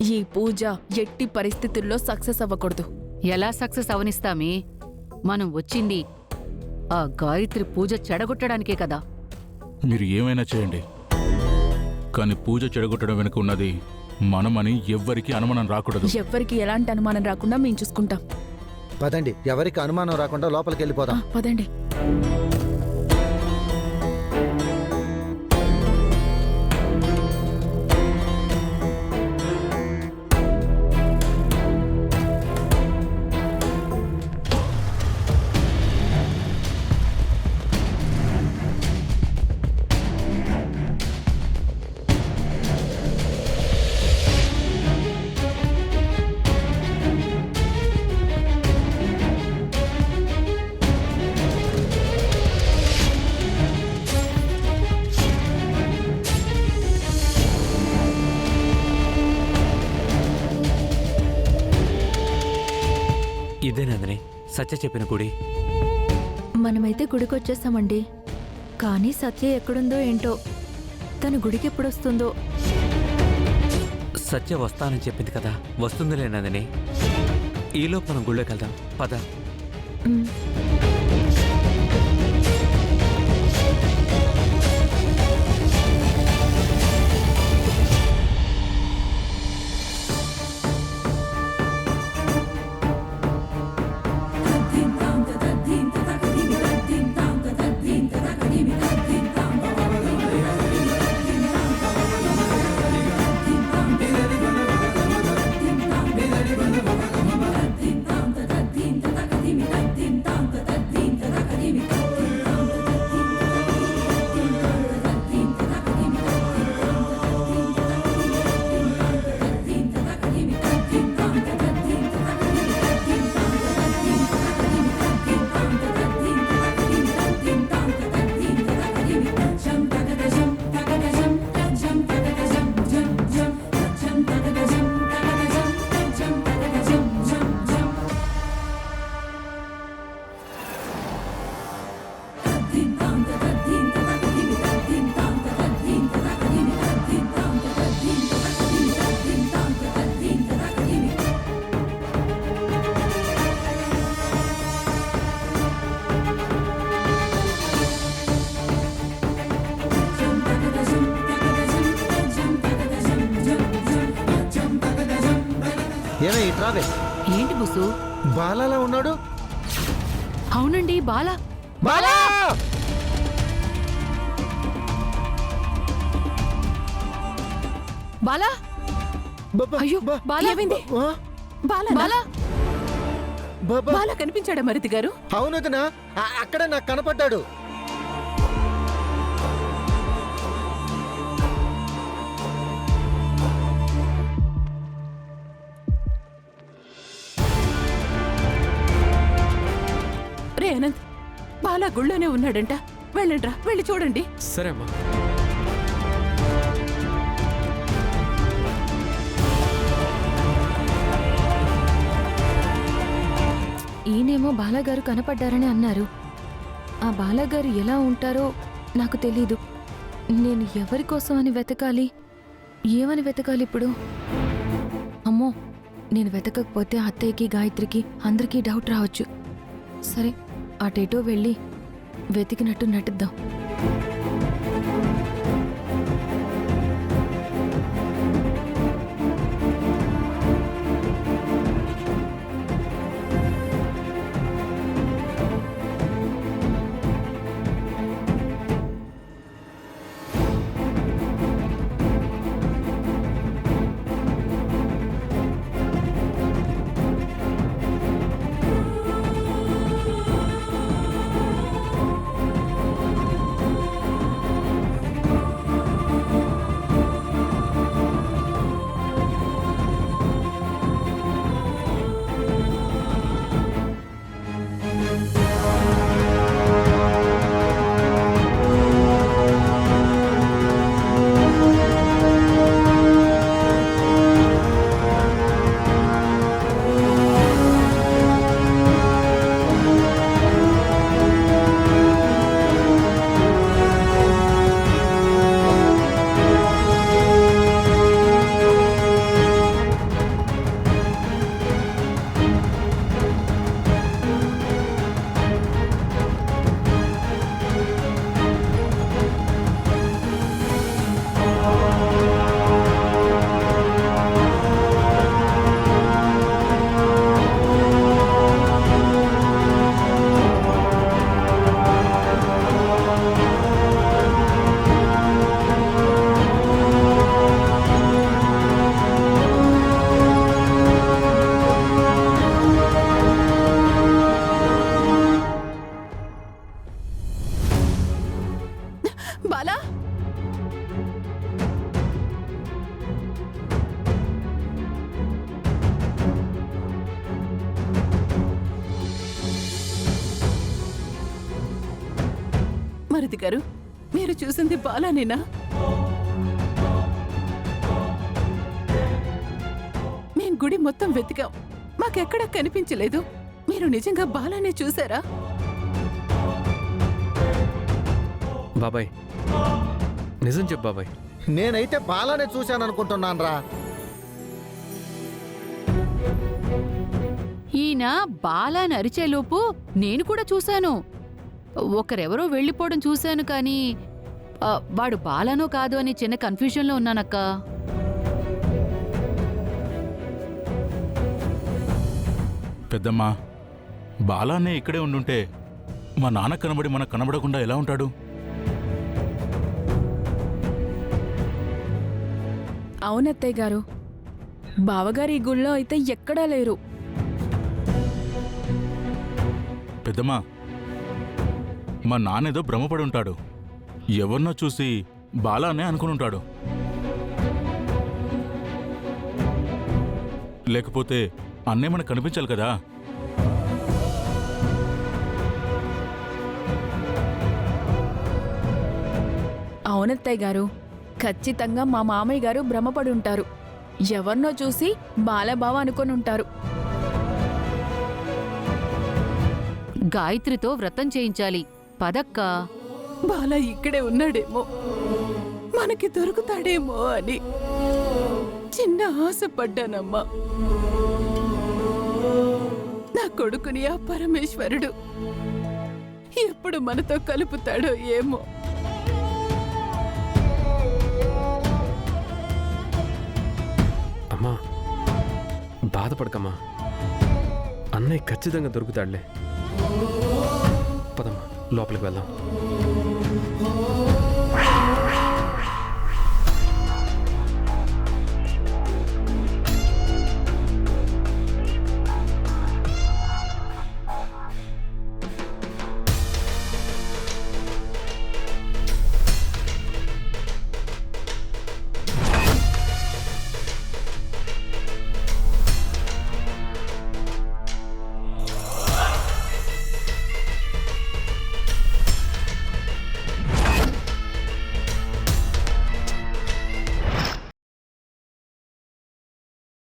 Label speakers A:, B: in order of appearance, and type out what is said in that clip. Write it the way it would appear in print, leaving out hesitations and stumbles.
A: ఈ పూజ ఎట్టి పరిస్థితుల్లో సక్సెస్ అవ్వకూడదు.
B: ఎలా సక్సెస్ అవనిస్తామే? మనం వచ్చింది ఆ గాయత్రి పూజ చెడగొట్టడానికే కదా.
C: మీరు ఏమైనా చేయండి, కానీ పూజ చెడగొట్టడం వెనుక ఉన్నది మనమని ఎవ్వరికీ అనుమానం రాకూడదు.
A: ఎవ్వరికి ఎలాంటి అనుమానం రాకుండా మేము చూసుకుంటాం.
D: పదండి, ఎవరికి అనుమానం రాకుండా లోపలికి వెళ్ళిపోదాం.
A: పదండి.
E: ఇదే నందిని సత్య చెప్పిన గుడి.
F: మనమైతే గుడికొచ్చేస్తామండి, కానీ సత్య ఎక్కడుందో ఏంటో. తన గుడికి ఎప్పుడొస్తుందో.
E: సత్య వస్తానని చెప్పింది కదా, వస్తుందిలే నందిని. ఈలోపు మనం గుళ్ళోకి వెళ్దాం, పద.
D: ఏమే ఇట్రావే.
B: ఏంటి బుసు?
D: బాలాలా ఉన్నాడు.
B: అవునండి, బాలా.
D: బాలా!
B: బాలా! అయ్యో, బాలా! బాలా!
A: బాలా కనిపించాడా మరిది గారు?
D: అవునదనా, అక్కడే నాకు కనపడ్డాడు.
A: రే అనంత్, బాలా గుళ్ళోనే ఉన్నాడంట. వెళ్ళండ్రా, వెళ్ళి చూడండి.
E: సరే అమ్మా.
F: ఈయనేమో బాలాగారు కనపడ్డారని అన్నారు. ఆ బాలాగారు ఎలా ఉంటారో నాకు తెలీదు. నేను ఎవరి కోసం అని వెతకాలి? ఏమని వెతకాలి ఇప్పుడు? అమ్మో, నేను వెతకకపోతే అత్తయ్యకి, గాయత్రికి అందరికీ డౌట్ రావచ్చు. సరే, అటేటో వెళ్ళి వెతికినట్టు నటిద్దాం.
A: పంతులమ్మాజీ గారు, మీరు చూసింది బాలానేనా? మేం గుడి మొత్తం వెతికాం, మాకెక్కడా కనిపించలేదు. మీరు నిజంగా బాలానే చూసారా?
G: బాబాయ్ నిజం చెప్పు బాబాయ్.
D: నేనైతే బాలానే చూశాను అనుకుంటున్నాను రా.
B: ఈయన బాలాని అరిచేలోపు నేను కూడా చూశాను. ఒకరెవరో వెళ్ళిపోవడం చూశాను కానీ వాడు బాలానో కాదు అని చిన్న కన్ఫ్యూజన్లో ఉన్నానక్క.
C: పెద్దమ్మా, బాలానే ఇక్కడే ఉండుంటే మా నాన్న కనబడి మనకు కనబడకుండా ఎలా ఉంటాడు?
H: అవునత్తయ్య గారు, బావగారు ఈ గుళ్ళో అయితే ఎక్కడా లేరు.
C: పెద్దమ్మా, మా నాన్నేదో భ్రమపడి ఉంటాడు. ఎవరినో చూసి బాలానే అనుకుని ఉంటాడు. లేకపోతే అన్నే మనకు కనిపించాలి కదా.
H: అవునత్తయ్య గారు, ఖచ్చితంగా మా మామయ్య గారు భ్రమపడి ఉంటారు. ఎవరినో చూసి బాలబావ అనుకొని ఉంటారు.
B: గాయత్రితో వ్రతం చేయించాలి. పదక్క.
A: బాలా ఇక్కడే ఉన్నాడేమో, మనకి దొరుకుతాడేమో అని చిన్న ఆశపడ్డానమ్మా. నా కొడుకుని ఆ పరమేశ్వరుడు ఎప్పుడు మనతో కలుపుతాడో ఏమో.
G: అమ్మా బాధపడకమ్మా, అన్నయ్య ఖచ్చితంగా దొరుకుతాడులే. పదమ్మా లోపలికి వెళ్దాం.